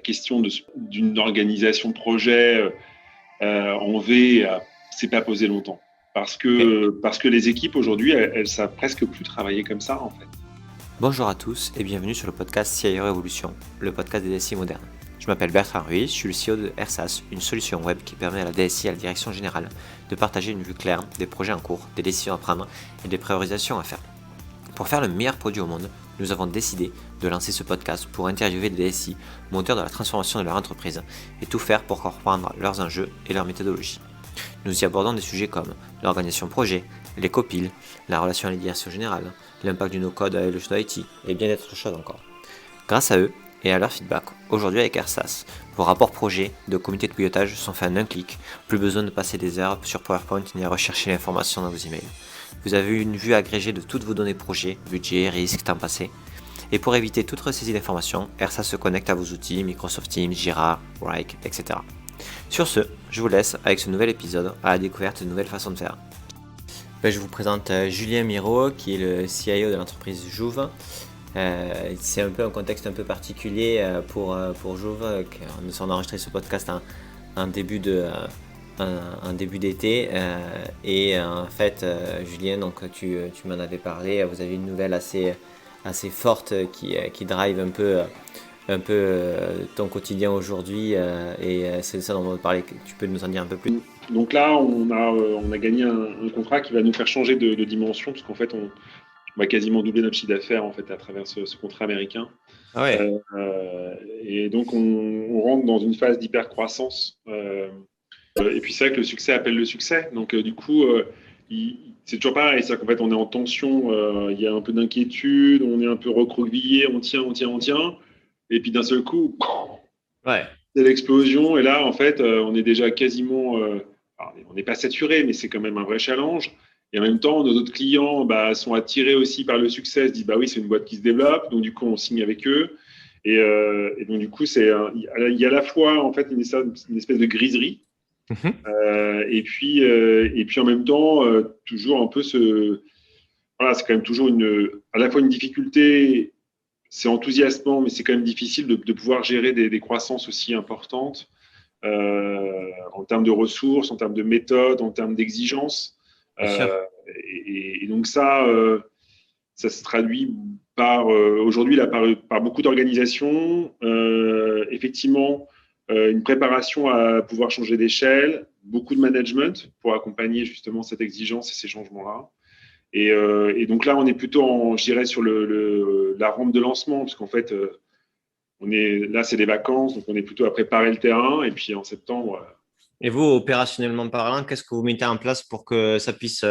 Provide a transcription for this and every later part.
question d'une organisation projet en V s'est pas posée longtemps. Parce que les équipes aujourd'hui, elles savent presque plus travailler comme ça en fait. Bonjour à tous et bienvenue sur le podcast CIO Révolution, le podcast des DSI modernes. Je m'appelle Bertrand Ruiz, je suis le CEO de RSAS, une solution web qui permet à la DSI et à la direction générale de partager une vue claire des projets en cours, des décisions à prendre et des priorisations à faire. Pour faire le meilleur produit au monde, nous avons décidé de lancer ce podcast pour interviewer les DSI, moteurs de la transformation de leur entreprise, et tout faire pour comprendre leurs enjeux et leurs méthodologies. Nous y abordons des sujets comme l'organisation projet, les copiles, la relation à la direction générale, l'impact du no-code à l'évolution d'IT et bien d'autres choses encore. Grâce à eux et à leur feedback, aujourd'hui avec RSAS, vos rapports projets de comité de pilotage sont faits en un clic, plus besoin de passer des heures sur PowerPoint ni à rechercher l'information dans vos emails. Vous avez une vue agrégée de toutes vos données projets, budget, risques, temps passé. Et pour éviter toute ressaisie d'informations, RSAS se connecte à vos outils Microsoft Teams, Jira, Wrike, etc. Sur ce, je vous laisse avec ce nouvel épisode à la découverte de nouvelles façons de faire. Je vous présente Julien Miro, qui est le CIO de l'entreprise Jouve. C'est un peu un contexte un peu particulier pour Jouve. On a enregistré ce podcast en début d'été. Et en fait, Julien, donc, tu m'en avais parlé. Vous avez une nouvelle assez forte qui drive un peu ton quotidien aujourd'hui. Et c'est de ça dont on va parler. Tu peux nous en dire un peu plus? Donc là, on a gagné un contrat qui va nous faire changer de dimension, parce qu'en fait, on va quasiment doubler notre chiffre d'affaires en fait, à travers ce contrat américain. Ah ouais. Et donc, on rentre dans une phase d'hypercroissance. Et puis, c'est vrai que le succès appelle le succès. Donc, du coup, c'est toujours pareil. C'est-à-dire qu'en fait, on est en tension, il y a un peu d'inquiétude, on est un peu recroquevillé, on tient. Et puis, d'un seul coup, Ouais. c'est l'explosion. Et là, en fait, on est déjà quasiment... on n'est pas saturé, mais c'est quand même un vrai challenge. Et en même temps, nos autres clients sont attirés aussi par le succès, se disent bah oui, c'est une boîte qui se développe, donc du coup, on signe avec eux. Et donc du coup, il y a à la fois en fait une espèce de griserie, et puis en même temps, toujours un peu voilà, c'est quand même toujours à la fois une difficulté. C'est enthousiasmant, mais c'est quand même difficile de pouvoir gérer des croissances aussi importantes en termes de ressources, en termes de méthodes, en termes d'exigences. Et donc ça se traduit aujourd'hui par beaucoup d'organisations, effectivement une préparation à pouvoir changer d'échelle, beaucoup de management pour accompagner justement cette exigence et ces changements-là. Et donc là, on est plutôt, je dirais, sur la rampe de lancement, parce qu'en fait, là, c'est des vacances, donc on est plutôt à préparer le terrain, et puis en septembre. Et vous, opérationnellement parlant, qu'est-ce que vous mettez en place pour que ça puisse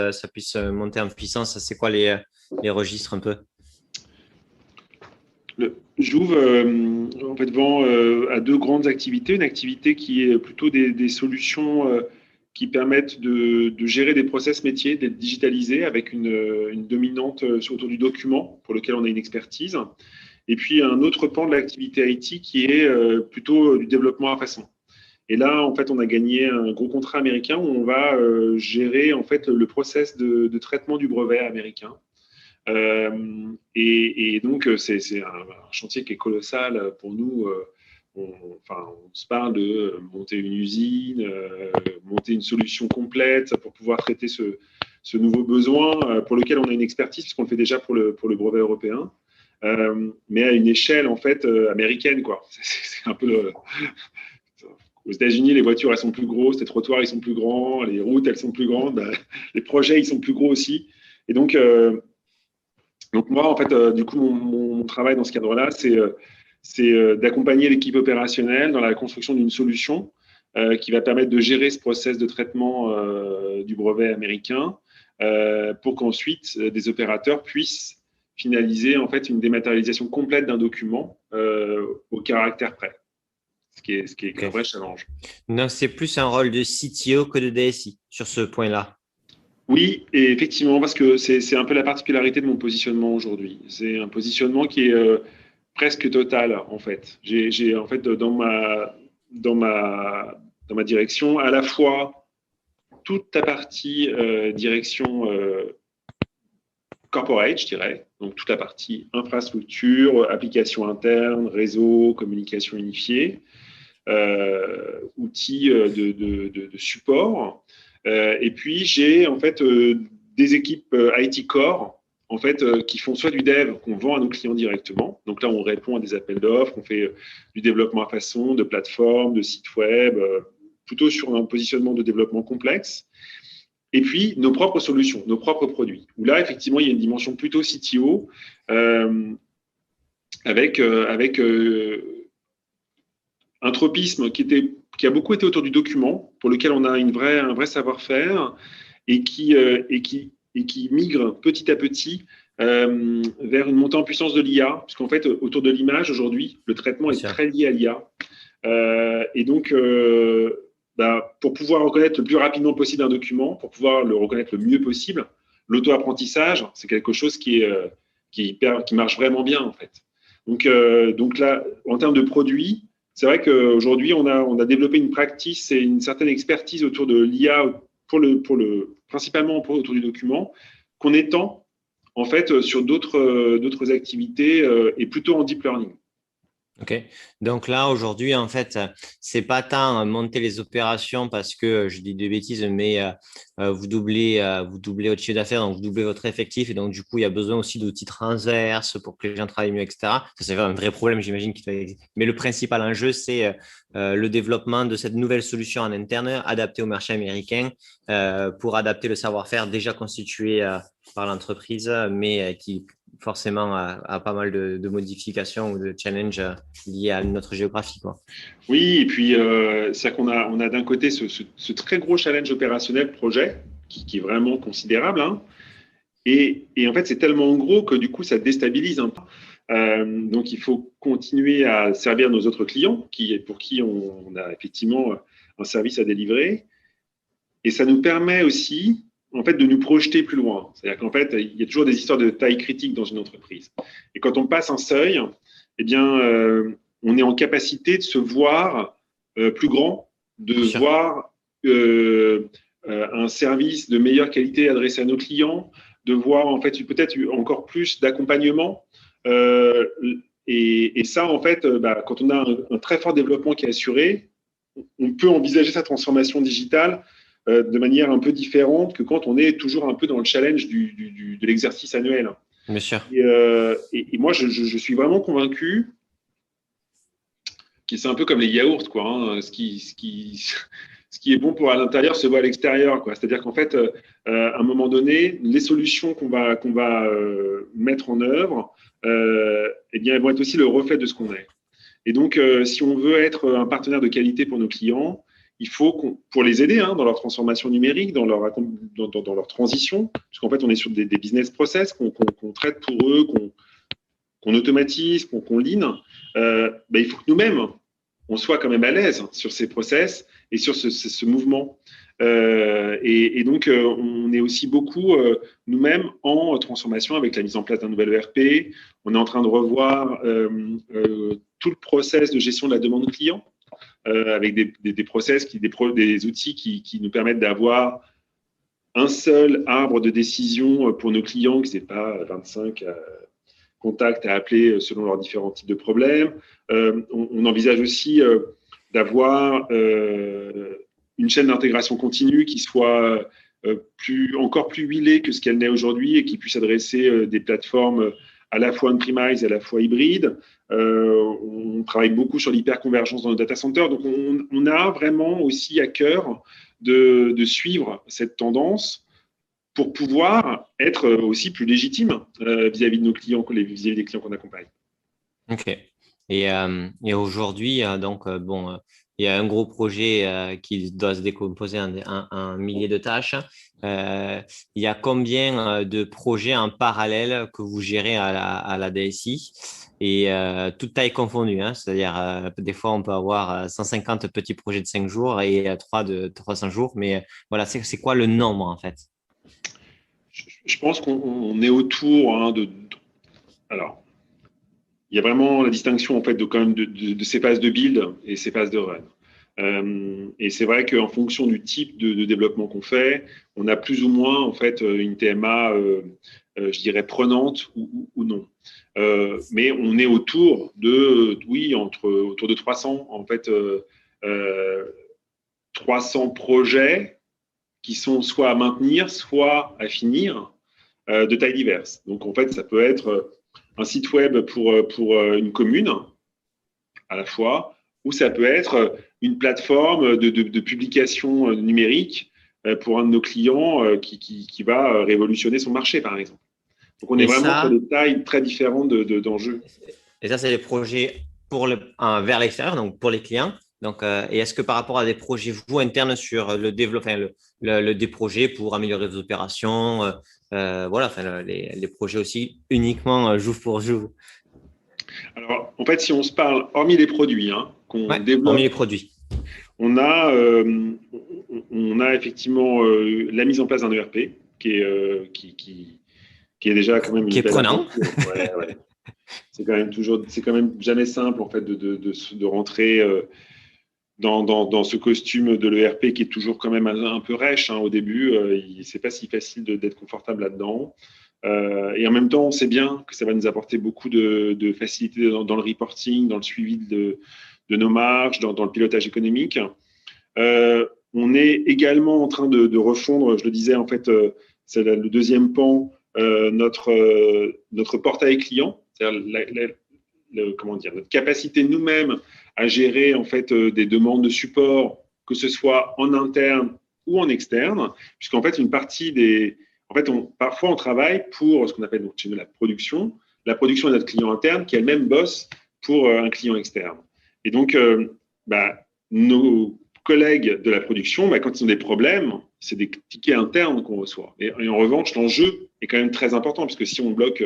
monter en puissance? C'est quoi les registres un peu? Jouve, en fait, vend à deux grandes activités. Une activité qui est plutôt des solutions qui permettent de gérer des process métiers, d'être digitalisés avec une dominante autour du document pour lequel on a une expertise. Et puis un autre pan de l'activité IT qui est plutôt du développement à façon. Et là, en fait, on a gagné un gros contrat américain où on va gérer en fait le process de traitement du brevet américain. Et donc, c'est un chantier qui est colossal pour nous. On se parle de monter une usine, monter une solution complète pour pouvoir traiter ce nouveau besoin pour lequel on a une expertise, puisqu'on le fait déjà pour le brevet européen, mais à une échelle en fait américaine, quoi. C'est un peu aux États-Unis, les voitures elles sont plus grosses, les trottoirs ils sont plus grands, les routes elles sont plus grandes, les projets ils sont plus gros aussi. Et donc moi, en fait, du coup, mon travail dans ce cadre-là, c'est d'accompagner l'équipe opérationnelle dans la construction d'une solution qui va permettre de gérer ce process de traitement du brevet américain pour qu'ensuite des opérateurs puissent finaliser en fait une dématérialisation complète d'un document au caractère près, ce qui est un vrai challenge. Donc, c'est plus un rôle de CTO que de DSI sur ce point-là. Oui, et effectivement, parce que c'est un peu la particularité de mon positionnement aujourd'hui. C'est un positionnement qui est presque total, en fait. J'ai en fait dans ma direction à la fois toute ta partie direction corporate, je dirais, donc toute la partie infrastructure, applications internes, réseau, communication unifiée, outils de support. Et puis, j'ai en fait des équipes IT Core en fait, qui font soit du dev qu'on vend à nos clients directement. Donc là, on répond à des appels d'offres, on fait du développement à façon, de plateformes, de sites web, plutôt sur un positionnement de développement complexe. Et puis, nos propres solutions, nos propres produits. Où là, effectivement, il y a une dimension plutôt CTO avec un tropisme qui a beaucoup été autour du document, pour lequel on a un vrai savoir-faire et qui migre petit à petit vers une montée en puissance de l'IA, puisqu'en fait, autour de l'image, aujourd'hui, le traitement est très lié à l'IA. Et donc, pour pouvoir reconnaître le plus rapidement possible un document, pour pouvoir le reconnaître le mieux possible, l'auto-apprentissage, c'est quelque chose qui marche vraiment bien, en fait. Donc là, en termes de produits, c'est vrai qu'aujourd'hui, on a développé une practice et une certaine expertise autour de l'IA principalement autour du document, qu'on étend en fait sur d'autres activités et plutôt en deep learning. Ok. Donc là, aujourd'hui, en fait, c'est pas tant monter les opérations parce que je dis des bêtises, mais vous doublez votre chiffre d'affaires, donc vous doublez votre effectif, et donc du coup, il y a besoin aussi d'outils transverses pour que les gens travaillent mieux, etc. Ça, c'est un vrai problème, j'imagine. Mais le principal enjeu, c'est le développement de cette nouvelle solution en interne adaptée au marché américain pour adapter le savoir-faire déjà constitué par l'entreprise, mais qui forcément à pas mal de modifications ou de challenges liés à notre géographie, quoi. Oui, et puis c'est-à-dire qu'on a d'un côté ce très gros challenge opérationnel projet qui est vraiment considérable, hein, et en fait c'est tellement gros que du coup ça déstabilise un peu. Donc il faut continuer à servir nos autres clients pour qui on a effectivement un service à délivrer, et ça nous permet aussi en fait, de nous projeter plus loin. C'est-à-dire qu'en fait, il y a toujours des histoires de taille critique dans une entreprise. Et quand on passe un seuil, eh bien, on est en capacité de se voir plus grand, de voir un service de meilleure qualité adressé à nos clients, de voir en fait peut-être encore plus d'accompagnement. Et ça, en fait, quand on a un très fort développement qui est assuré, on peut envisager sa transformation digitale de manière un peu différente que quand on est toujours un peu dans le challenge de l'exercice annuel. Bien sûr. Et moi, je suis vraiment convaincu que c'est un peu comme les yaourts, quoi. Hein, ce qui est bon pour à l'intérieur se voit à l'extérieur, quoi. C'est-à-dire qu'en fait, à un moment donné, les solutions qu'on va mettre en œuvre, eh bien, elles vont être aussi le reflet de ce qu'on est. Et donc, si on veut être un partenaire de qualité pour nos clients, il faut pour les aider dans leur transformation numérique, dans leur transition, puisqu'en fait, on est sur des business process qu'on traite pour eux, qu'on automatise, qu'on lean, il faut que nous-mêmes, on soit quand même à l'aise sur ces process et sur ce mouvement. Et donc, on est aussi beaucoup nous-mêmes en transformation avec la mise en place d'un nouvel ERP. On est en train de revoir tout le process de gestion de la demande client avec des process, des outils qui nous permettent d'avoir un seul arbre de décision pour nos clients, que ce n'est pas 25 contacts à appeler selon leurs différents types de problèmes. On envisage aussi d'avoir une chaîne d'intégration continue qui soit encore plus huilée que ce qu'elle n'est aujourd'hui et qui puisse adresser des plateformes à la fois on-premise et à la fois hybrides. On travaille beaucoup sur l'hyperconvergence dans nos data centers. Donc, on a vraiment aussi à cœur de suivre cette tendance pour pouvoir être aussi plus légitime vis-à-vis de nos clients, vis-à-vis des clients qu'on accompagne. Ok. Et aujourd'hui, il y a un gros projet qui doit se décomposer en milliers de tâches. Il y a combien de projets en parallèle que vous gérez à la DSI et toute taille confondue, hein, c'est-à-dire des fois on peut avoir 150 petits projets de 5 jours et 3 de 300 jours, mais voilà, c'est quoi le nombre en fait? Je pense qu'on est autour alors, il y a vraiment la distinction en fait de ces phases de build et ces phases de run. Et c'est vrai qu'en fonction du type de développement qu'on fait, on a plus ou moins en fait une TMA je dirais, prenante ou non. Mais on est autour de, autour de 300, en fait, 300 projets qui sont soit à maintenir, soit à finir, de tailles diverses. Donc, en fait, ça peut être un site web pour une commune, à la fois, ou ça peut être une plateforme de publication numérique pour un de nos clients qui va révolutionner son marché, par exemple. Donc, on est vraiment sur des tailles très différentes d'enjeux. Et ça, c'est des projets vers l'extérieur, donc pour les clients. Donc, et est-ce que par rapport à des projets, vous, internes sur le développement, des projets pour améliorer vos opérations, les projets aussi uniquement jour pour jour? Alors, en fait, si on se parle, hormis les produits qu'on développe, hormis les produits, on a effectivement la mise en place d'un ERP qui est déjà quand même qui est prenant. Ouais. C'est quand même jamais simple en fait de rentrer dans ce costume de l'ERP qui est toujours quand même un peu rêche au début. C'est pas si facile d'être confortable là-dedans. Et en même temps, on sait bien que ça va nous apporter beaucoup de facilité dans le reporting, dans le suivi de nos marges, dans le pilotage économique. On est également en train de refondre, je le disais, en fait, c'est le deuxième pan, notre portail client, c'est-à-dire notre capacité nous-mêmes à gérer en fait des demandes de support, que ce soit en interne ou en externe, puisqu'en fait une partie parfois on travaille pour ce qu'on appelle donc chez nous la production. La production est notre client interne qui elle-même bosse pour un client externe. Et donc nos collègues de la production, quand ils ont des problèmes, c'est des tickets internes qu'on reçoit. Et en revanche, l'enjeu est quand même très important, parce que si on bloque,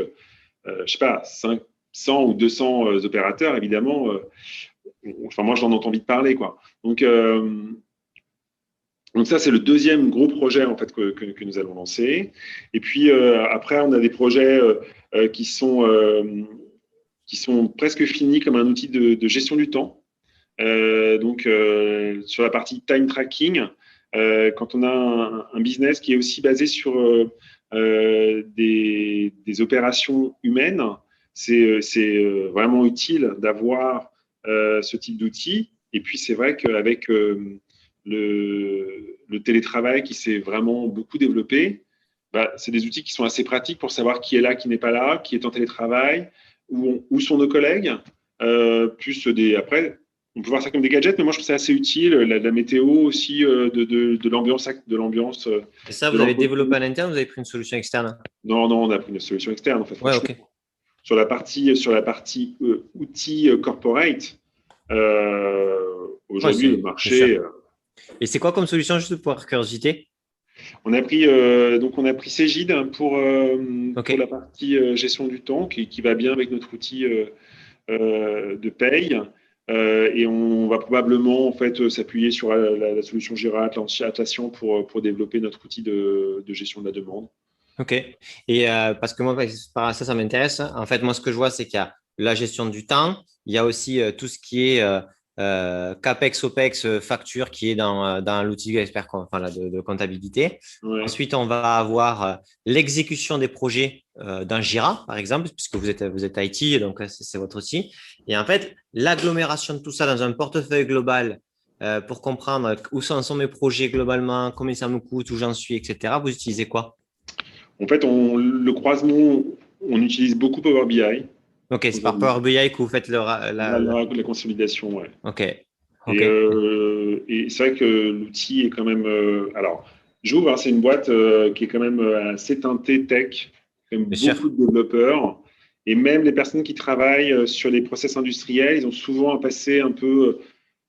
je sais pas, 100 ou 200 opérateurs, évidemment, moi, j'en entends vite parler, quoi. Donc ça, c'est le deuxième gros projet en fait que nous allons lancer. Et puis après, on a des projets qui sont presque finis comme un outil de gestion du temps. Sur la partie time tracking, quand on a un business qui est aussi basé sur des opérations humaines, c'est vraiment utile d'avoir ce type d'outil. Et puis, c'est vrai qu'avec le télétravail qui s'est vraiment beaucoup développé, c'est des outils qui sont assez pratiques pour savoir qui est là, qui n'est pas là, qui est en télétravail, où sont nos collègues. Après, on peut voir ça comme des gadgets, mais moi je trouve ça assez utile. La météo aussi, de l'ambiance. Et ça, vous avez développé en interne ou vous avez pris une solution externe? Non, on a pris une solution externe en fait. Ouais, ok. Sur la partie outils corporate, aujourd'hui le marché. Et c'est quoi comme solution, juste par curiosité? On a pris Cegid pour la partie gestion du temps qui va bien avec notre outil de paye. Et on va probablement en fait s'appuyer sur la solution Jira Atlassian pour développer notre outil de gestion de la demande. Ok. Et parce que moi, ça m'intéresse. En fait, moi, ce que je vois, c'est qu'il y a la gestion du temps. Il y a aussi tout ce qui est CAPEX, OPEX, facture qui est dans l'outil de comptabilité. Ouais. Ensuite, on va avoir l'exécution des projets dans Jira, par exemple, puisque vous êtes IT, donc c'est votre outil. Et en fait, l'agglomération de tout ça dans un portefeuille global pour comprendre où sont mes projets globalement, combien ça me coûte, où j'en suis, etc. Vous utilisez quoi? En fait, le croisement, on utilise beaucoup Power BI. Ok, c'est par Power BI que vous faites la consolidation, ouais. Ok. Et c'est vrai que l'outil est quand même. Alors, Jouvre, c'est une boîte qui est quand même assez teintée tech, comme beaucoup de développeurs. Et même les personnes qui travaillent sur les process industriels, ils ont souvent un passé un peu,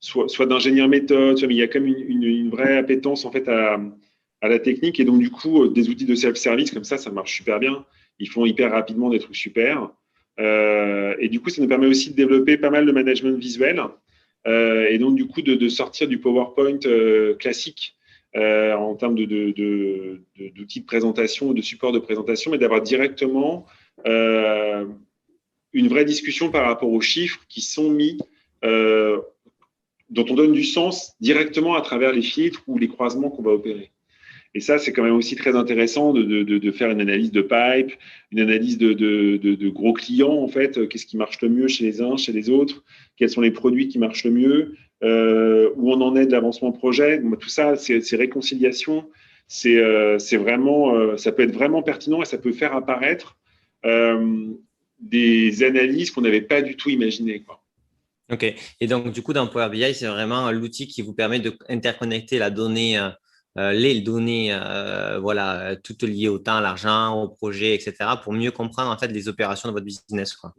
soit d'ingénieur méthode, mais il y a quand même une vraie appétence en fait à la technique. Et donc, du coup, des outils de self-service comme ça marche super bien. Ils font hyper rapidement des trucs super. Et du coup, ça nous permet aussi de développer pas mal de management visuel. Et donc, du coup, de sortir du PowerPoint classique en termes d'outils de présentation, de support de présentation, mais d'avoir directement une vraie discussion par rapport aux chiffres qui sont mis, dont on donne du sens directement à travers les filtres ou les croisements qu'on va opérer. Et ça, c'est quand même aussi très intéressant de faire une analyse de pipe, une analyse de gros clients, en fait. Qu'est-ce qui marche le mieux chez les uns, chez les autres? Quels sont les produits qui marchent le mieux? Où on en est de l'avancement projet? Donc, tout ça, ces réconciliations, c'est vraiment, ça peut être vraiment pertinent et ça peut faire apparaître des analyses qu'on n'avait pas du tout imaginées, quoi. OK. Et donc, du coup, dans Power BI, c'est vraiment l'outil qui vous permet d'interconnecter la donnée, les données, voilà, toutes liées au temps, à l'argent, au projet, etc., pour mieux comprendre en fait les opérations de votre business, quoi.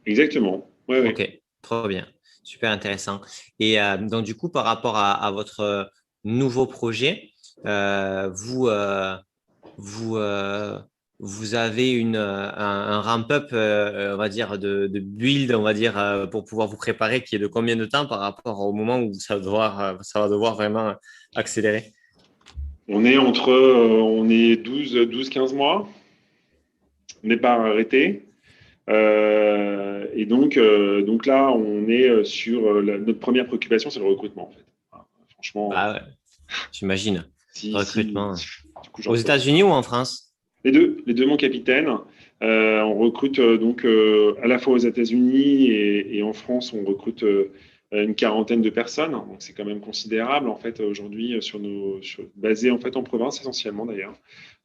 Exactement. Ouais, ouais. OK, trop bien. Super intéressant. Et donc, du coup, par rapport à votre nouveau projet, vous, vous, vous avez un ramp-up, on va dire, de build, on va dire, pour pouvoir vous préparer, qui est de combien de temps par rapport au moment où ça va devoir vraiment accélérer? On est 12-15 mois. On n'est pas arrêté. Donc là, on est sur notre première préoccupation, c'est le recrutement, en fait. Enfin, franchement, Bah ouais, j'imagine. Recrutement. du coup, Aux j'en peux. États-Unis ou en France? Les deux, mon capitaine. On recrute à la fois aux États-Unis et en France, on recrute une quarantaine de personnes. Donc c'est quand même considérable en fait aujourd'hui basé en fait en province essentiellement d'ailleurs,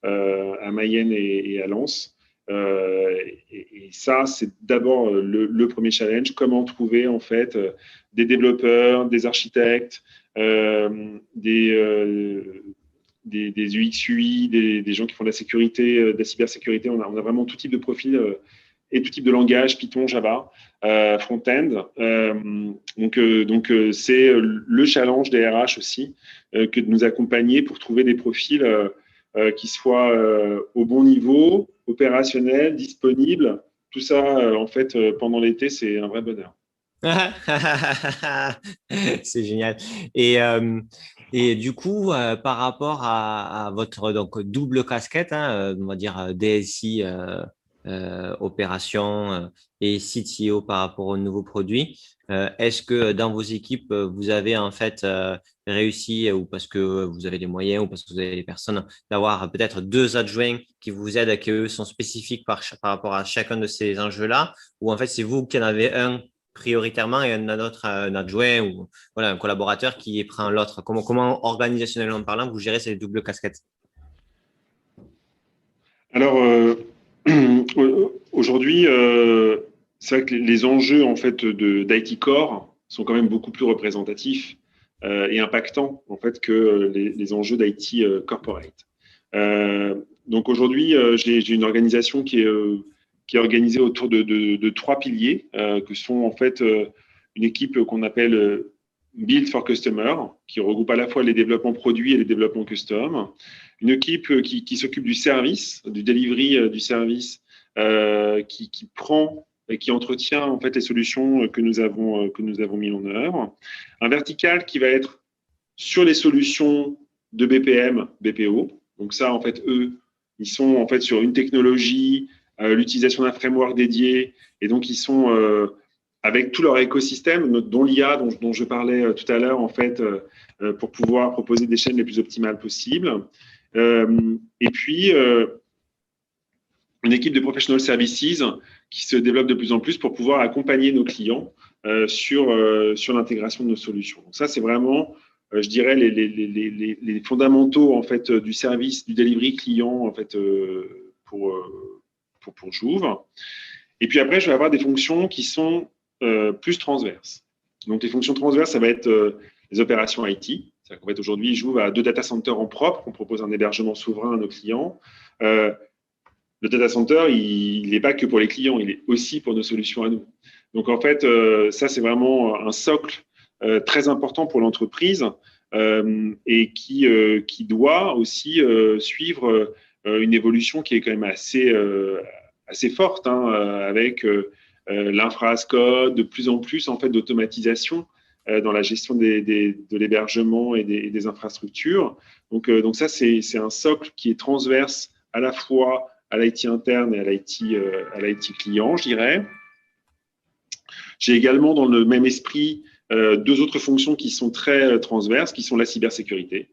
à Mayenne et à Lens. Et ça, c'est d'abord le premier challenge. Comment trouver en fait des développeurs, des architectes, euh, des, euh, des UX, UI, des gens qui font de la sécurité, de la cybersécurité. On a vraiment tout type de profil et tout type de langage, Python, Java, front-end. C'est le challenge des RH aussi, que de nous accompagner pour trouver des profils qui soient au bon niveau, opérationnels, disponibles. Tout ça, en fait, pendant l'été, c'est un vrai bonheur. C'est génial. Et, euh, et du coup, par rapport à votre donc, double casquette, hein, on va dire DSI, opération et CTO par rapport aux nouveaux produits, est-ce que dans vos équipes, vous avez en fait réussi, ou parce que vous avez les moyens, ou parce que vous avez les personnes, d'avoir peut-être deux adjoints qui vous aident, qui eux sont spécifiques par rapport à chacun de ces enjeux-là, ou en fait c'est vous qui en avez un prioritairement et un autre, un adjoint ou voilà, un collaborateur qui prend l'autre? Comment organisationnellement parlant, vous gérez ces doubles casquettes? Alors, aujourd'hui, c'est vrai que les enjeux en fait d'IT Core sont quand même beaucoup plus représentatifs et impactants en fait que les enjeux d'IT Corporate. Donc aujourd'hui, j'ai une organisation qui est organisée autour de trois piliers que sont en fait une équipe qu'on appelle Build for Customer, qui regroupe à la fois les développements produits et les développements custom. Une équipe qui s'occupe du service, du delivery du service, qui prend et qui entretient en fait les solutions que nous avons mis en œuvre. Un vertical qui va être sur les solutions de BPM, BPO. Donc ça, en fait, eux, ils sont en fait sur une technologie, l'utilisation d'un framework dédié, et donc ils sont avec tout leur écosystème, dont l'IA, dont je parlais tout à l'heure, en fait, pour pouvoir proposer des chaînes les plus optimales possibles. Et puis, une équipe de professional services qui se développe de plus en plus pour pouvoir accompagner nos clients sur l'intégration de nos solutions. Donc ça, c'est vraiment, je dirais, les fondamentaux en fait du service, du delivery client en fait pour Jouvre. Et puis après, je vais avoir des fonctions qui sont plus transverses. Donc les fonctions transverses, ça va être les opérations IT. C'est-à-dire qu'en fait, aujourd'hui, Jouvre a 2 data centers en propre. On propose un hébergement souverain à nos clients. Le data center, il n'est pas que pour les clients, il est aussi pour nos solutions à nous. Donc en fait, ça, c'est vraiment un socle très important pour l'entreprise et qui doit aussi suivre une évolution qui est quand même assez forte, hein, avec l'infra as code, de plus en plus en fait d'automatisation dans la gestion de l'hébergement et des infrastructures. Donc ça, c'est un socle qui est transverse à la fois à l'IT interne et à l'IT client, je dirais. J'ai également dans le même esprit deux autres fonctions qui sont très transverses, qui sont la cybersécurité.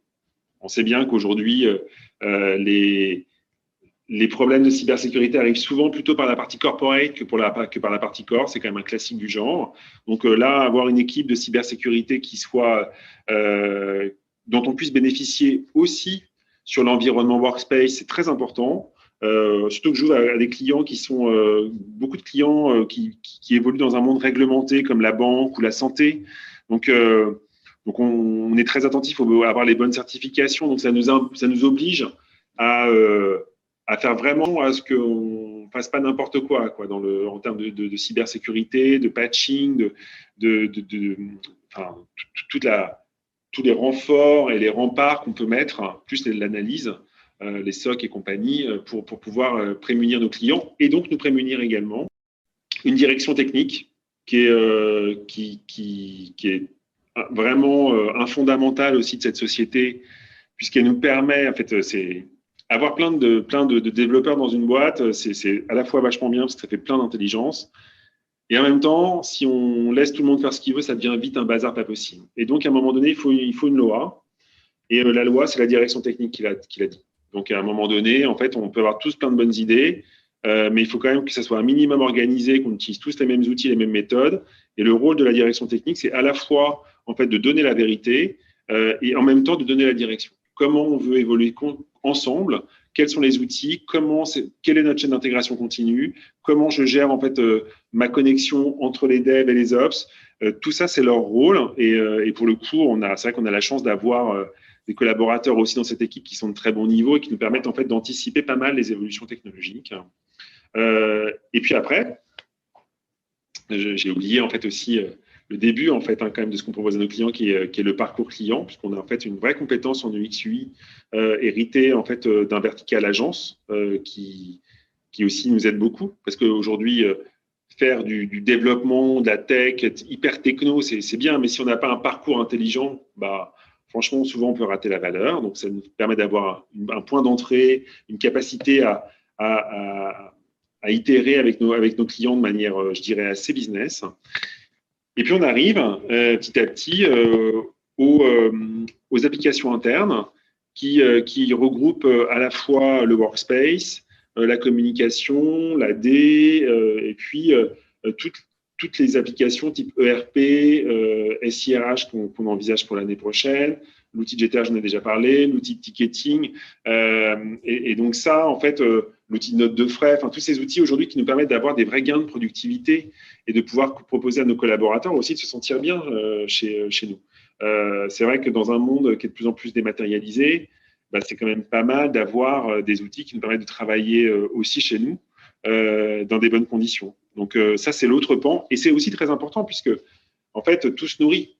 On sait bien qu'aujourd'hui, les problèmes de cybersécurité arrivent souvent plutôt par la partie corporate que par la partie core. C'est quand même un classique du genre. Donc là, avoir une équipe de cybersécurité dont on puisse bénéficier aussi sur l'environnement workspace, c'est très important. Surtout que je joue à des clients qui sont beaucoup de clients qui évoluent dans un monde réglementé comme la banque ou la santé. Donc on est très attentif à avoir les bonnes certifications. Donc ça nous oblige à faire vraiment à ce qu'on fasse pas n'importe quoi en termes de cybersécurité, de patching, tous les renforts et les remparts qu'on peut mettre, plus l'analyse, les SOC et compagnie, pour pouvoir prémunir nos clients et donc nous prémunir également. Une direction technique qui est vraiment un fondamental aussi de cette société, puisqu'elle nous permet, en fait, c'est avoir plein de développeurs dans une boîte, c'est à la fois vachement bien parce que ça fait plein d'intelligence. Et en même temps, si on laisse tout le monde faire ce qu'il veut, ça devient vite un bazar pas possible. Et donc, à un moment donné, il faut une loi. Et la loi, c'est la direction technique qui l'a dit. Donc, à un moment donné, en fait, on peut avoir tous plein de bonnes idées, mais il faut quand même que ça soit un minimum organisé, qu'on utilise tous les mêmes outils, les mêmes méthodes. Et le rôle de la direction technique, c'est à la fois, en fait, de donner la vérité et en même temps de donner la direction. Comment on veut évoluer ensemble, quels sont les outils, quelle est notre chaîne d'intégration continue, comment je gère en fait ma connexion entre les devs et les ops. Tout ça, c'est leur rôle. Et pour le coup, c'est vrai qu'on a la chance d'avoir des collaborateurs aussi dans cette équipe qui sont de très bon niveau et qui nous permettent en fait d'anticiper pas mal les évolutions technologiques. Et puis après, j'ai oublié en fait aussi le début en fait quand même de ce qu'on propose à nos clients qui est le parcours client, puisqu'on a en fait une vraie compétence en UX UI héritée en fait d'un vertical agence qui aussi nous aide beaucoup, parce qu'aujourd'hui faire du développement, de la tech, être hyper techno, c'est bien, mais si on n'a pas un parcours intelligent, franchement souvent on peut rater la valeur. Donc ça nous permet d'avoir un point d'entrée, une capacité à itérer avec nos clients de manière, je dirais, assez business. Et puis, on arrive petit à petit aux applications internes qui regroupent à la fois le workspace, la communication, la D, et puis toutes les applications type ERP, SIRH qu'on envisage pour l'année prochaine. L'outil de GTH, j'en ai déjà parlé, l'outil de ticketing. Et donc ça, en fait, l'outil de note de frais, tous ces outils aujourd'hui qui nous permettent d'avoir des vrais gains de productivité et de pouvoir proposer à nos collaborateurs aussi de se sentir bien chez nous. C'est vrai que dans un monde qui est de plus en plus dématérialisé, c'est quand même pas mal d'avoir des outils qui nous permettent de travailler aussi chez nous dans des bonnes conditions. Donc ça, c'est l'autre pan. Et c'est aussi très important puisque, en fait, tout se nourrit.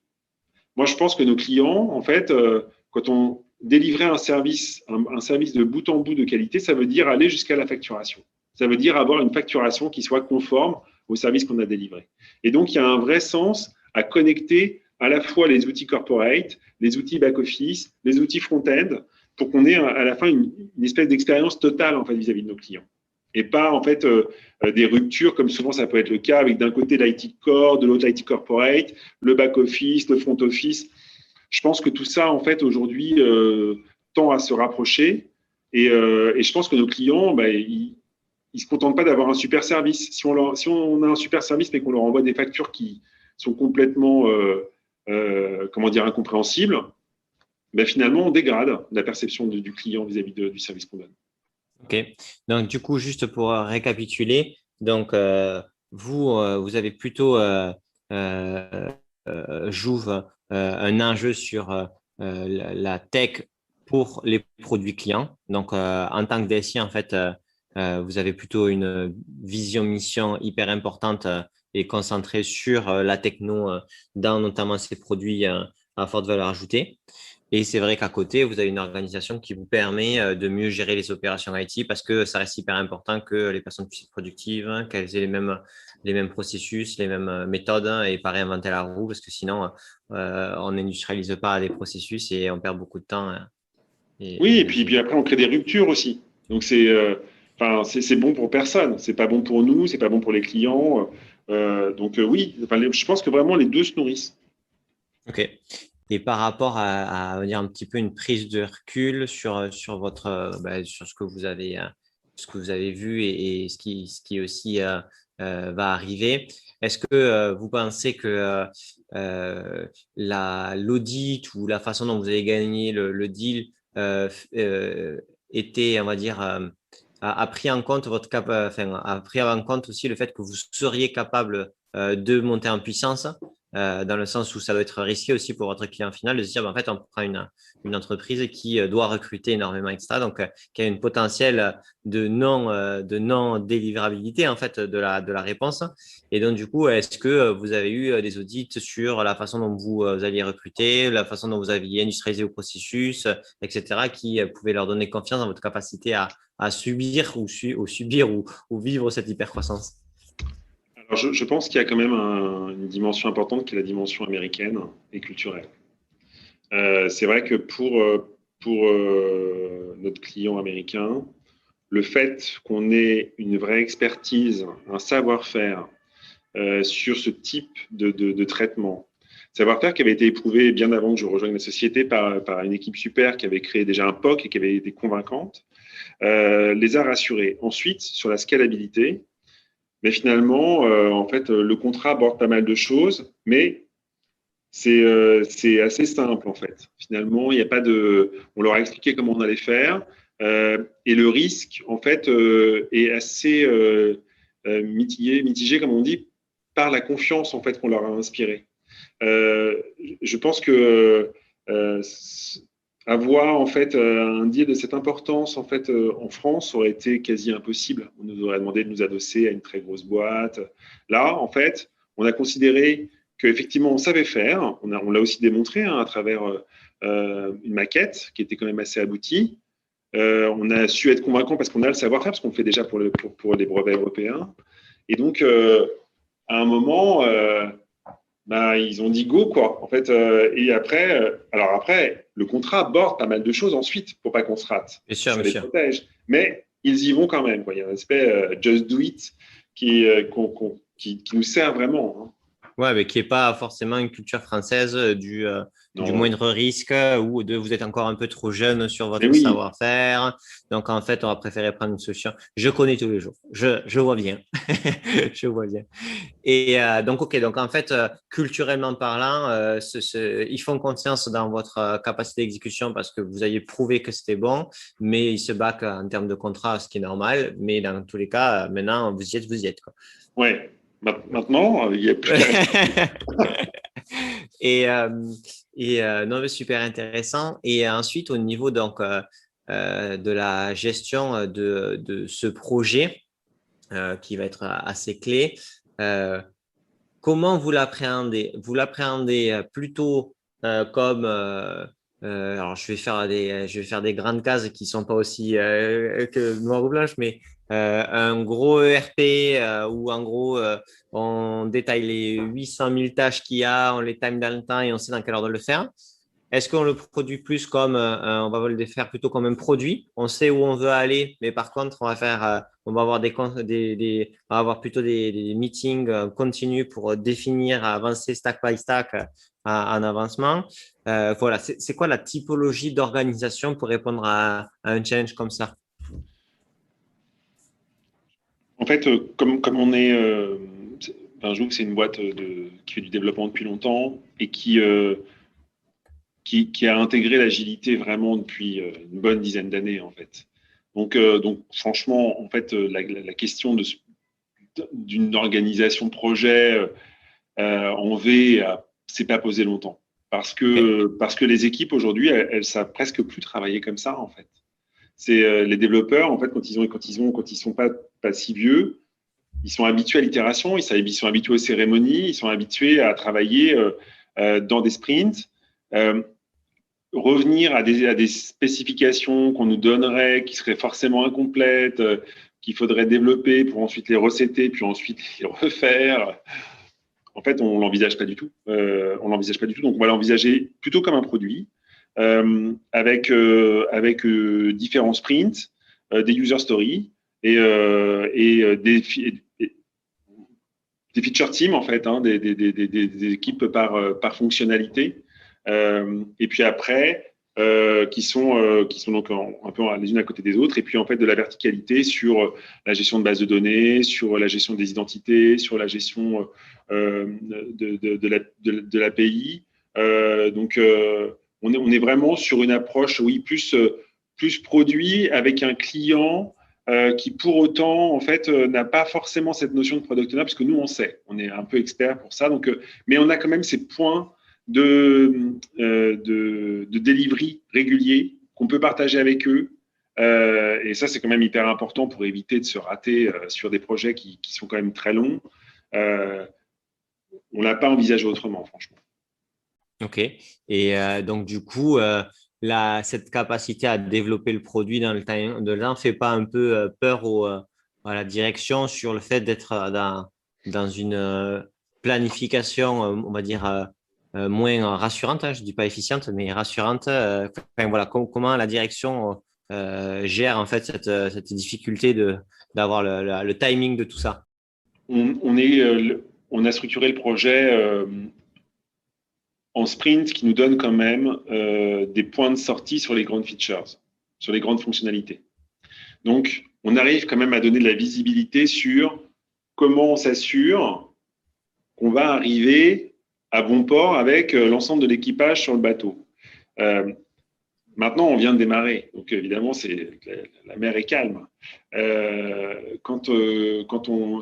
Moi, je pense que nos clients, en fait, quand on délivrait un service de bout en bout de qualité, ça veut dire aller jusqu'à la facturation. Ça veut dire avoir une facturation qui soit conforme au service qu'on a délivré. Et donc, il y a un vrai sens à connecter à la fois les outils corporate, les outils back-office, les outils front-end, pour qu'on ait à la fin une espèce d'expérience totale en fait, vis-à-vis de nos clients. Et pas en fait des ruptures comme souvent ça peut être le cas avec d'un côté l'IT core, de l'autre l'IT corporate, le back-office, le front-office. Je pense que tout ça, en fait, aujourd'hui, tend à se rapprocher. Et je pense que nos clients, ils ne se contentent pas d'avoir un super service. Si on a un super service, mais qu'on leur envoie des factures qui sont complètement incompréhensibles, finalement, on dégrade la perception du client vis-à-vis du service qu'on donne. Ok. Donc, du coup, juste pour récapituler, donc, vous avez plutôt Jouve un enjeu sur la tech pour les produits clients. Donc, en tant que DSI, en fait, vous avez plutôt une vision mission hyper importante et concentrée sur la techno dans notamment ces produits à forte valeur ajoutée. Et c'est vrai qu'à côté, vous avez une organisation qui vous permet de mieux gérer les opérations IT parce que ça reste hyper important que les personnes puissent être productives, qu'elles aient les mêmes processus, les mêmes méthodes et pas réinventer la roue parce que sinon, on n'industrialise pas les processus et on perd beaucoup de temps. Et puis après, on crée des ruptures aussi. Donc, c'est bon pour personne. C'est pas bon pour nous, c'est pas bon pour les clients. Oui, je pense que vraiment les deux se nourrissent. Ok. et par rapport on va dire un petit peu une prise de recul sur votre, sur ce que vous avez vu et ce qui aussi va arriver. Est-ce que vous pensez que l'audit ou la façon dont vous avez gagné le deal était, on va dire, a pris en compte a pris en compte aussi le fait que vous seriez capable de monter en puissance, dans le sens où ça doit être risqué aussi pour votre client final de se dire, en fait, on prend une entreprise qui doit recruter énormément, etc. Donc, qui a une potentiel de non délivrabilité en fait de la réponse. Et donc, du coup, est-ce que vous avez eu des audits sur la façon dont vous alliez recruter, la façon dont vous aviez industrialisé le processus, etc., qui pouvaient leur donner confiance dans votre capacité à subir ou vivre cette hypercroissance? Alors, je pense qu'il y a quand même une dimension importante qui est la dimension américaine et culturelle. C'est vrai que pour notre client américain, le fait qu'on ait une vraie expertise, un savoir-faire sur ce type de traitement, savoir-faire qui avait été éprouvé bien avant que je rejoigne la société par une équipe super qui avait créé déjà un POC et qui avait été convaincante, les a rassurés. Ensuite, sur la scalabilité, mais finalement, en fait, le contrat aborde pas mal de choses, mais c'est assez simple en fait. Finalement, il n'y a pas de. On leur a expliqué comment on allait faire, et le risque en fait est assez mitigé, comme on dit, par la confiance en fait qu'on leur a inspirée. Euh, je pense que avoir en fait un deal de cette importance en fait en France aurait été quasi impossible. On nous aurait demandé de nous adosser à une très grosse boîte. Là, en fait, on a considéré qu'effectivement on savait faire. On l'a aussi démontré hein, à travers une maquette qui était quand même assez aboutie. On a su être convaincant parce qu'on a le savoir-faire, parce qu'on le fait déjà pour les brevets européens. Et donc, à un moment, bah, ils ont dit go, quoi. En fait, et après, alors après, le contrat aborde pas mal de choses ensuite pour pas qu'on se rate. Bien sûr, Ça bien les sûr. protège. Mais ils y vont quand même, quoi. Il y a un aspect just do it qui nous sert vraiment. Hein. Ouais, mais qui n'est pas forcément une culture française du Non. moindre risque ou de vous êtes encore un peu trop jeune sur Mais votre oui, savoir-faire. Donc, en fait, on va préférer prendre une solution. Je connais tous les jours. Je vois bien. Je vois bien. Et donc, OK. Donc, en fait, culturellement parlant, ils font confiance dans votre capacité d'exécution parce que vous avez prouvé que c'était bon, mais ils se baquent en termes de contrat, ce qui est normal. Mais dans tous les cas, maintenant, vous y êtes, quoi. ouais. Maintenant, il n'y a plus qu'à rester. Et, euh, non, mais super intéressant. Et ensuite, au niveau donc, de la gestion de ce projet, qui va être assez clé, euh, comment vous l'appréhendez? Vous l'appréhendez plutôt comme, alors je vais faire des grandes cases qui sont pas aussi que noir ou blanche, mais un gros ERP où en gros on détaille les 800 000 tâches qu'il y a, on les time dans le temps et on sait dans quelle ordre de le faire. Est-ce qu'on le produit plus comme, on va le faire plutôt comme un produit? On sait où on veut aller, mais par contre, on va avoir on va avoir plutôt des meetings continus pour définir, avancer stack by stack en avancement. Voilà, c'est quoi la typologie d'organisation pour répondre à un challenge comme ça? En fait, comme on est. Enfin, Joug, c'est une boîte qui fait du développement depuis longtemps et qui a intégré l'agilité vraiment depuis une bonne dizaine d'années, en fait. Donc, franchement, en fait, la question d'une organisation de projet en V s'est pas posée longtemps. OK. Parce que les équipes aujourd'hui, elles savent presque plus travailler comme ça, en fait. C'est les développeurs, en fait, quand ils sont pas si vieux, ils sont habitués à l'itération, ils sont habitués aux cérémonies, ils sont habitués à travailler dans des sprints. Euh, Revenir à des spécifications qu'on nous donnerait, qui seraient forcément incomplètes, qu'il faudrait développer pour ensuite les recéter, puis ensuite les refaire. En fait, on l'envisage pas du tout. On l'envisage pas du tout. Donc, on va l'envisager plutôt comme un produit, avec différents sprints, des user stories et des feature teams, en fait, hein, des équipes par fonctionnalité Et puis après, qui sont donc un peu les unes à côté des autres. Et puis en fait de la verticalité sur la gestion de bases de données, sur la gestion des identités, sur la gestion de l'API. Donc on est vraiment sur une approche, oui, plus produit avec un client qui pour autant en fait n'a pas forcément cette notion de product owner, parce que nous on sait, on est un peu expert pour ça. Donc, mais on a quand même ces points de delivery réguliers qu'on peut partager avec eux. Et ça, c'est quand même hyper important pour éviter de se rater sur des projets qui sont quand même très longs. On ne l'a pas envisagé autrement, franchement. Ok. Et donc, du coup, cette capacité à développer le produit dans le temps de l'an ne fait pas un peu peur à la direction sur le fait d'être dans une planification, on va dire, moins rassurante, hein, je ne dis pas efficiente, mais rassurante. Enfin, voilà, comment la direction gère en fait cette difficulté d'avoir le timing de tout ça? On a structuré le projet en sprint qui nous donne quand même des points de sortie sur les grandes features, sur les grandes fonctionnalités. Donc, on arrive quand même à donner de la visibilité sur comment on s'assure qu'on va arriver à bon port avec l'ensemble de l'équipage sur le bateau. Maintenant, on vient de démarrer, donc évidemment, la mer est calme.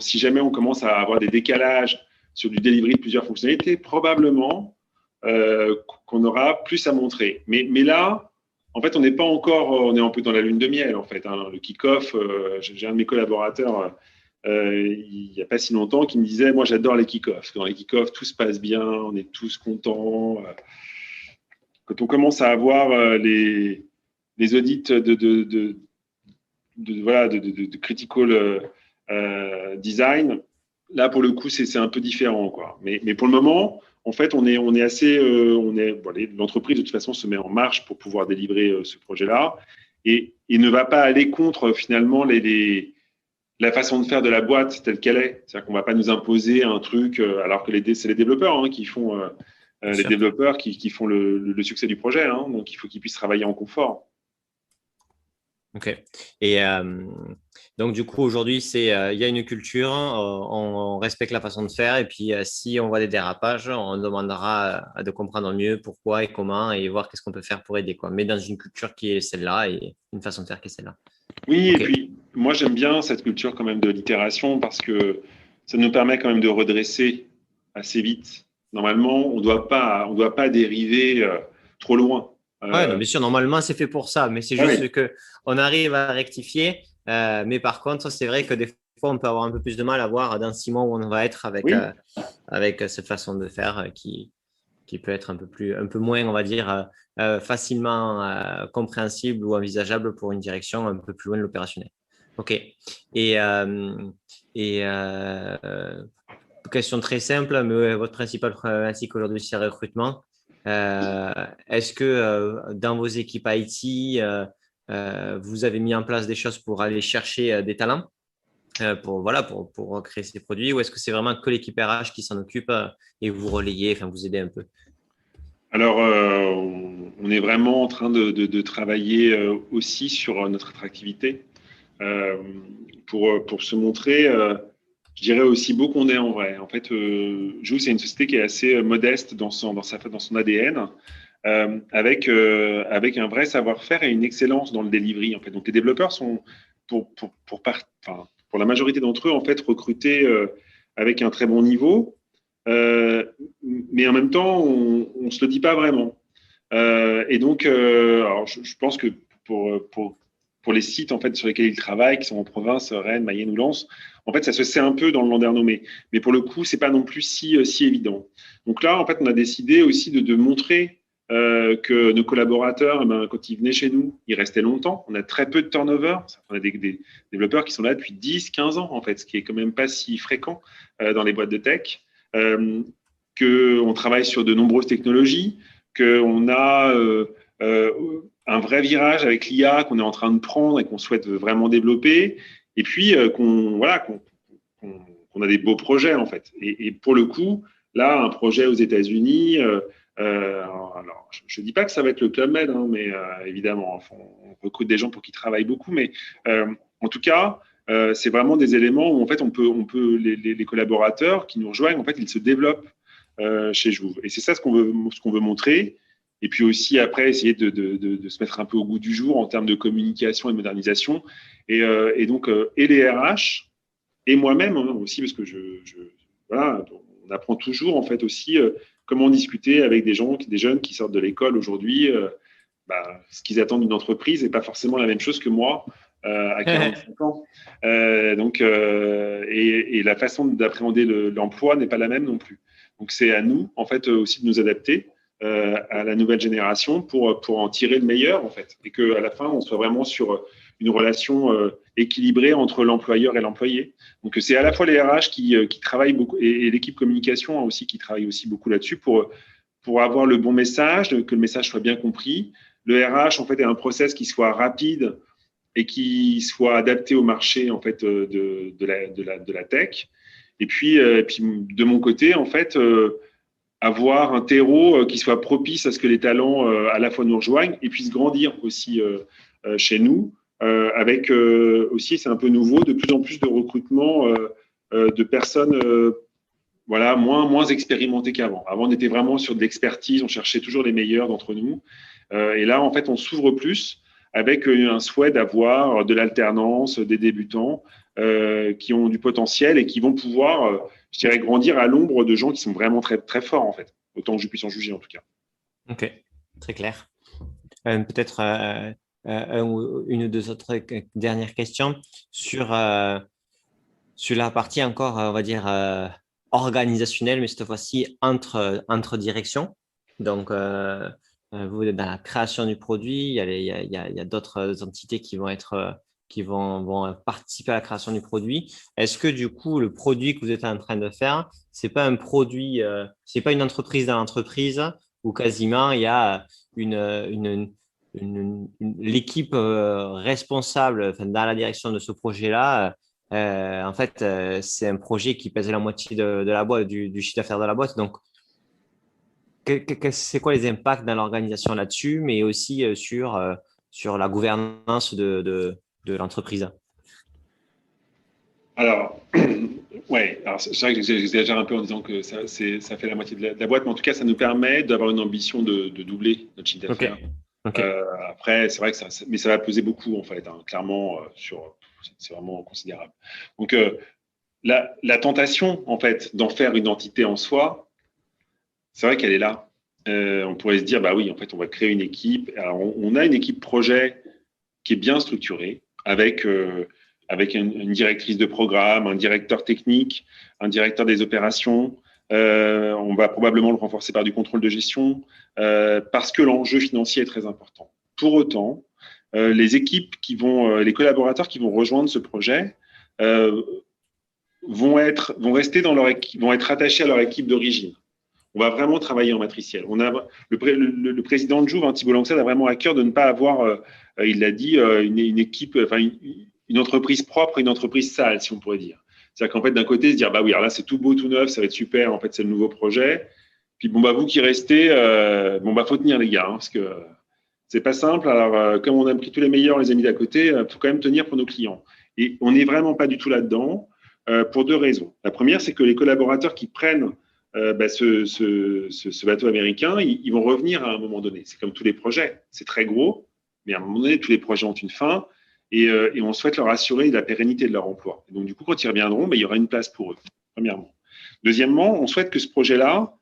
Si jamais on commence à avoir des décalages sur du delivery de plusieurs fonctionnalités, probablement qu'on aura plus à montrer. Mais là, en fait, on n'est pas encore, on est un peu dans la lune de miel, en fait. Hein. Le kick-off, j'ai un de mes collaborateurs il n'y a pas si longtemps qui me disait, moi, j'adore les kick-offs. Dans les kick-offs, tout se passe bien, on est tous contents. Quand on commence à avoir les audits de critical design, là, pour le coup, c'est un peu différent, quoi. Mais pour le moment, en fait, on est assez, l'entreprise de toute façon se met en marche pour pouvoir délivrer ce projet-là et ne va pas aller contre finalement la façon de faire de la boîte telle qu'elle est. C'est-à-dire qu'on ne va pas nous imposer un truc, alors que c'est les développeurs qui font les développeurs qui font le succès du projet. Hein, donc, il faut qu'ils puissent travailler en confort. Ok. Et donc, du coup, aujourd'hui, il y a une culture, on respecte la façon de faire. Et puis, si on voit des dérapages, on demandera de comprendre mieux pourquoi et comment et voir qu'est-ce qu'on peut faire pour aider, quoi. Mais dans une culture qui est celle-là et une façon de faire qui est celle-là. Oui, okay. Et puis, moi, j'aime bien cette culture quand même de l'itération parce que ça nous permet quand même de redresser assez vite. Normalement, on ne doit pas dériver trop loin. Oui, bien sûr, normalement, c'est fait pour ça, mais c'est juste qu'on arrive à rectifier. Mais par contre, c'est vrai que des fois, on peut avoir un peu plus de mal à voir dans 6 mois où on va être avec cette façon de faire qui peut être un peu moins, on va dire, facilement compréhensible ou envisageable pour une direction un peu plus loin de l'opérationnel. OK. Et question très simple, mais votre principale problématique aujourd'hui, c'est le recrutement. Est-ce que dans vos équipes IT, vous avez mis en place des choses pour aller chercher des talents pour créer ces produits, ou est-ce que c'est vraiment que l'équipe RH qui s'en occupe et vous relayez, enfin vous aidez un peu? Alors, on est vraiment en train de travailler aussi sur notre attractivité pour se montrer je dirais aussi beau qu'on est en vrai. En fait, Joule, c'est une société qui est assez modeste dans son ADN, avec un vrai savoir-faire et une excellence dans le delivery. En fait. Donc, les développeurs sont, pour la majorité d'entre eux, en fait, recrutés avec un très bon niveau, mais en même temps, on ne se le dit pas vraiment. Et donc, alors, je pense que pour les sites en fait, sur lesquels ils travaillent, qui sont en province, Rennes, Mayenne ou Lens, en fait, ça se sait un peu dans le Landerneau, mais pour le coup, c'est pas non plus si évident. Donc là, en fait, on a décidé aussi de montrer que nos collaborateurs, quand ils venaient chez nous, ils restaient longtemps. On a très peu de turnover. On a des développeurs qui sont là depuis 10, 15 ans, en fait, ce qui est quand même pas si fréquent dans les boîtes de tech. Qu'on travaille sur de nombreuses technologies, qu'on a un vrai virage avec l'IA qu'on est en train de prendre et qu'on souhaite vraiment développer, et puis qu'on a des beaux projets en fait. Et pour le coup, là, un projet aux États-Unis Alors, je ne dis pas que ça va être le Club Med, hein, mais évidemment, on recrute des gens pour qui travaillent beaucoup, mais en tout cas, c'est vraiment des éléments où en fait, les collaborateurs qui nous rejoignent, en fait, ils se développent chez Jouve. Et c'est ça ce qu'on veut montrer. Et puis aussi, après, essayer de se mettre un peu au goût du jour en termes de communication et de modernisation. Et donc, et les RH, et moi-même hein, aussi, parce que voilà, on apprend toujours, en fait, aussi comment discuter avec des jeunes qui sortent de l'école aujourd'hui. Ce qu'ils attendent d'une entreprise n'est pas forcément la même chose que moi à 45 ans. Et la façon d'appréhender l'emploi n'est pas la même non plus. Donc, c'est à nous, en fait, aussi de nous adapter à la nouvelle génération pour en tirer le meilleur, en fait. Et qu'à la fin, on soit vraiment sur une relation équilibrée entre l'employeur et l'employé. Donc, c'est à la fois les RH qui travaillent beaucoup et l'équipe communication aussi qui travaille aussi beaucoup là-dessus pour avoir le bon message, que le message soit bien compris. Le RH, en fait, est un process qui soit rapide et qui soit adapté au marché, en fait, de la tech. Et puis, de mon côté, en fait, avoir un terreau qui soit propice à ce que les talents à la fois nous rejoignent et puissent grandir aussi chez nous. Avec aussi, c'est un peu nouveau, de plus en plus de recrutement de personnes voilà, moins expérimentées qu'avant. Avant, on était vraiment sur de l'expertise, on cherchait toujours les meilleurs d'entre nous. Et là, en fait, on s'ouvre plus avec un souhait d'avoir de l'alternance, des débutants qui ont du potentiel et qui vont pouvoir, je dirais, grandir à l'ombre de gens qui sont vraiment très, très forts, en fait. Autant que je puisse en juger, en tout cas. Ok, très clair. Peut-être une ou deux autres dernières questions sur la partie encore, on va dire, organisationnelle, mais cette fois-ci entre directions. Donc, vous êtes dans la création du produit, il y a d'autres entités qui vont participer à la création du produit. Est-ce que du coup, le produit que vous êtes en train de faire, c'est pas un produit, c'est pas une entreprise dans l'entreprise où quasiment il y a l'équipe responsable enfin, dans la direction de ce projet-là, en fait, c'est un projet qui pèse la moitié de la boîte, du chiffre d'affaires de la boîte. Donc, c'est quoi les impacts dans l'organisation là-dessus, mais aussi sur la gouvernance de l'entreprise? Alors, ouais, alors c'est vrai que j'exagère un peu en disant que ça fait la moitié de la boîte, mais en tout cas, ça nous permet d'avoir une ambition de doubler notre chiffre d'affaires. Okay. Après, c'est vrai que mais ça va peser beaucoup, en fait, hein, clairement, c'est vraiment considérable. Donc, la tentation, en fait, d'en faire une entité en soi, c'est vrai qu'elle est là. On pourrait se dire, bah oui, en fait, on va créer une équipe. Alors, on a une équipe projet qui est bien structurée, avec une directrice de programme, un directeur technique, un directeur des opérations. On va probablement le renforcer par du contrôle de gestion parce que l'enjeu financier est très important. Pour autant, les collaborateurs qui vont rejoindre ce projet vont être attachés à leur équipe d'origine. On va vraiment travailler en matriciel. On a le président de Jouve, Thibault Langsad, a vraiment à cœur de ne pas avoir, il l'a dit, une équipe, enfin une entreprise propre et une entreprise sale, si on pourrait dire. C'est-à-dire qu'en fait, d'un côté, se dire, bah oui, alors là, c'est tout beau, tout neuf, ça va être super, en fait, c'est le nouveau projet. Puis bon, bah vous qui restez, faut tenir les gars, hein, parce que c'est pas simple. Alors, comme on a pris tous les meilleurs, les amis d'à côté, faut quand même tenir pour nos clients. Et on n'est vraiment pas du tout là-dedans pour deux raisons. La première, c'est que les collaborateurs qui prennent ce bateau américain, ils vont revenir à un moment donné. C'est comme tous les projets, c'est très gros, mais à un moment donné, tous les projets ont une fin et on souhaite leur assurer la pérennité de leur emploi. Et donc, du coup, quand ils reviendront, il y aura une place pour eux, premièrement. Deuxièmement, on souhaite que ce projet-là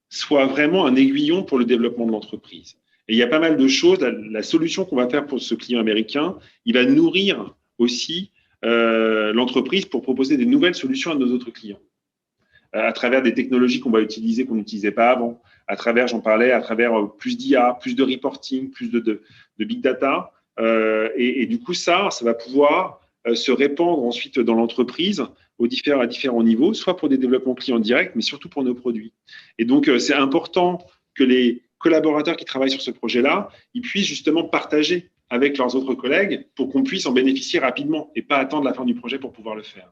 soit vraiment un aiguillon pour le développement de l'entreprise. Et il y a pas mal de choses. La solution qu'on va faire pour ce client américain, il va nourrir aussi l'entreprise pour proposer des nouvelles solutions à nos autres clients. À travers des technologies qu'on va utiliser, qu'on n'utilisait pas avant, j'en parlais, à travers plus d'IA, plus de reporting, plus de big data. Et du coup, ça va pouvoir se répandre ensuite dans l'entreprise à différents niveaux, soit pour des développements clients directs, mais surtout pour nos produits. Et donc, c'est important que les collaborateurs qui travaillent sur ce projet-là, ils puissent justement partager avec leurs autres collègues pour qu'on puisse en bénéficier rapidement et pas attendre la fin du projet pour pouvoir le faire.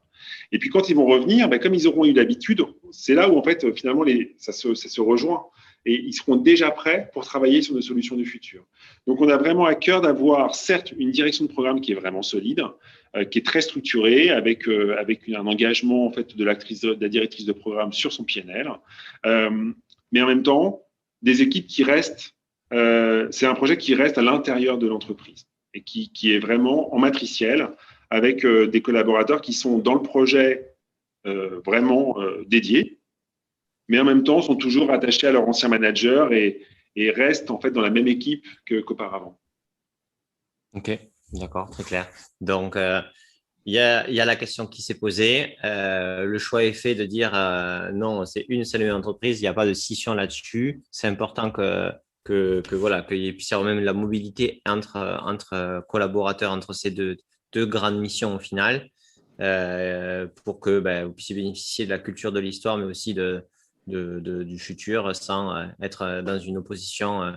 Et puis, quand ils vont revenir, comme ils auront eu l'habitude, c'est là où, en fait, finalement, ça se rejoint. et ils seront déjà prêts pour travailler sur nos solutions du futur. Donc, on a vraiment à cœur d'avoir, certes, une direction de programme qui est vraiment solide, qui est très structurée, avec un engagement en fait, de la directrice de programme sur son PNL, mais en même temps, des équipes qui restent, c'est un projet qui reste à l'intérieur de l'entreprise et qui est vraiment en matriciel, avec des collaborateurs qui sont dans le projet vraiment dédiés, mais en même temps sont toujours attachés à leur ancien manager et restent en fait dans la même équipe qu'auparavant. Ok, d'accord, très clair. Donc, il y a la question qui s'est posée. Le choix est fait de dire non, c'est une seule entreprise, il n'y a pas de scission là-dessus. C'est important voilà, qu'il puisse y avoir même la mobilité entre collaborateurs, entre ces deux grandes missions au final, pour que vous puissiez bénéficier de la culture de l'histoire, mais aussi du futur sans être dans une opposition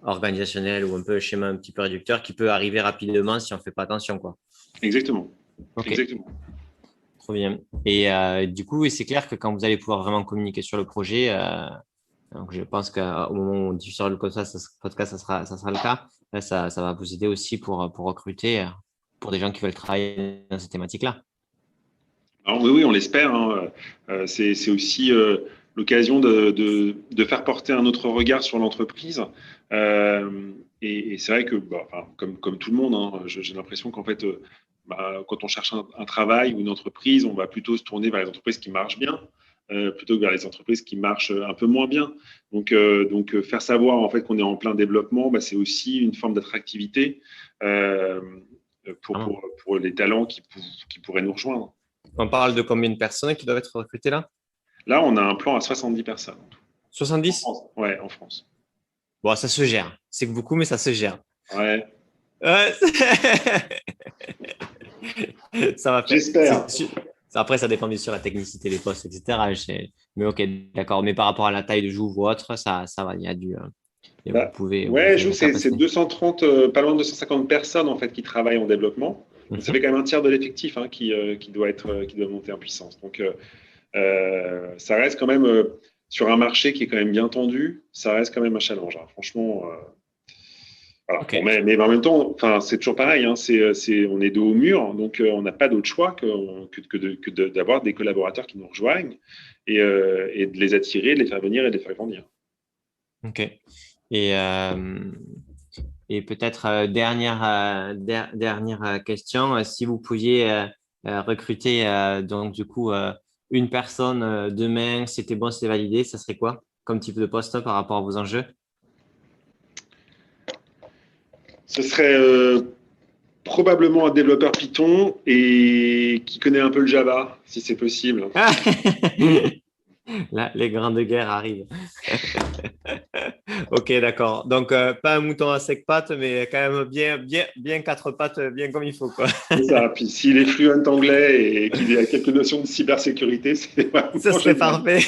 organisationnelle ou un peu schéma un petit peu réducteur qui peut arriver rapidement si on ne fait pas attention, quoi. Exactement. Okay. Exactement. Trop bien. Et du coup, c'est clair que quand vous allez pouvoir vraiment communiquer sur le projet, donc je pense qu'au moment où on diffusera le podcast, ça sera le cas. Là, ça va vous aider aussi pour recruter pour des gens qui veulent travailler dans cette thématique-là. Alors, oui, on l'espère. Hein. C'est aussi l'occasion de faire porter un autre regard sur l'entreprise. Et c'est vrai que, comme tout le monde, hein, j'ai l'impression qu'en fait, quand on cherche un travail ou une entreprise, on va plutôt se tourner vers les entreprises qui marchent bien, plutôt que vers les entreprises qui marchent un peu moins bien. Donc faire savoir en fait qu'on est en plein développement, c'est aussi une forme d'attractivité pour les talents qui pourraient nous rejoindre. On parle de combien de personnes qui doivent être recrutées là ? Là, on a un plan à 70 personnes. 70 ? Ouais, en France. Bon, ça se gère. C'est beaucoup, mais ça se gère. Ouais. Ça va faire. J'espère. Après, ça dépend bien sûr de la technicité des postes, etc. Mais ok, d'accord. Mais par rapport à la taille de Joux ou autre, ça va. Il y a du. Vous pouvez. Joux, c'est 230, pas loin de 250 personnes en fait qui travaillent en développement. Donc, ça fait quand même un tiers de l'effectif qui doit monter en puissance. Donc, ça reste quand même sur un marché qui est quand même bien tendu. Ça reste quand même un challenge. Hein. Franchement. Voilà. Okay. Bon, mais en même temps, c'est toujours pareil. Hein, on est dos au mur, donc on n'a pas d'autre choix que d'avoir des collaborateurs qui nous rejoignent et de les attirer, de les faire venir et de les faire grandir. Ok. Et peut-être dernière question, si vous pouviez recruter donc du coup une personne demain, c'était validé, ça serait quoi comme type de poste par rapport à vos enjeux ? Ce serait probablement un développeur Python et qui connaît un peu le Java, si c'est possible. Là, les grandes guerres arrivent. Ok, d'accord. Donc, pas un mouton à 5 pattes, mais quand même bien 4 pattes, bien comme il faut, quoi. C'est ça. Puis s'il est fluent anglais et qu'il a quelques notions de cybersécurité, ça serait parfait.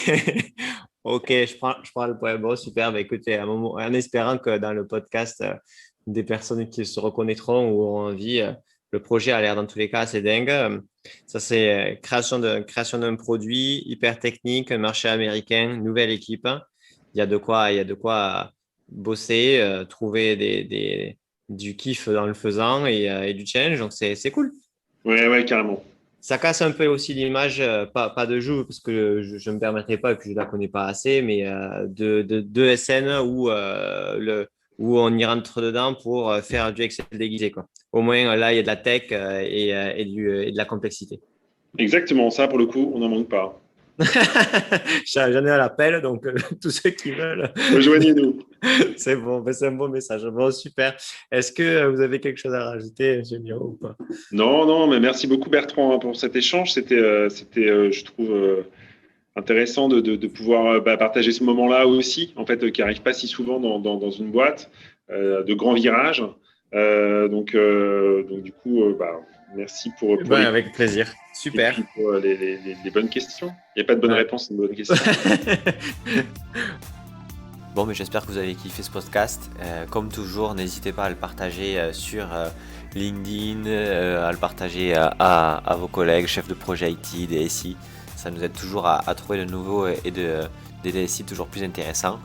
Ok, je prends le point. Bon, super. Écoutez, en espérant que dans le podcast, des personnes qui se reconnaîtront ou auront envie, le projet a l'air dans tous les cas assez dingue. Ça, c'est création d'un produit hyper technique, un marché américain, nouvelle équipe. Il y a de quoi bosser, trouver du kiff dans le faisant et du challenge. Donc, c'est cool. Ouais, carrément. Ça casse un peu aussi l'image, pas de Joux, parce que je ne me permettrai pas, et puis je ne la connais pas assez, mais de SN où on y rentre dedans pour faire du Excel déguisé, quoi. Au moins, là, il y a de la tech et de la complexité. Exactement, ça, pour le coup, on n'en manque pas. J'en ai à l'appel, donc tous ceux qui veulent. Rejoignez-nous. C'est bon, c'est un bon message. Bon, super. Est-ce que vous avez quelque chose à rajouter, Julien, ou pas ? Non, mais merci beaucoup, Bertrand, pour cet échange. C'était je trouve, intéressant de pouvoir partager ce moment-là aussi, en fait, qui n'arrive pas si souvent dans une boîte, de grands virages. Donc, du coup, merci pour avec plaisir. Super. Et puis pour les bonnes questions. Il n'y a pas de bonne réponse, c'est une bonne question. Bon, mais j'espère que vous avez kiffé ce podcast. Comme toujours, n'hésitez pas à le partager sur LinkedIn, à le partager à vos collègues, chefs de projet IT, DSI. Ça nous aide toujours à trouver de nouveaux et de des DSI toujours plus intéressants.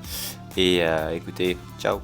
Et écoutez, ciao.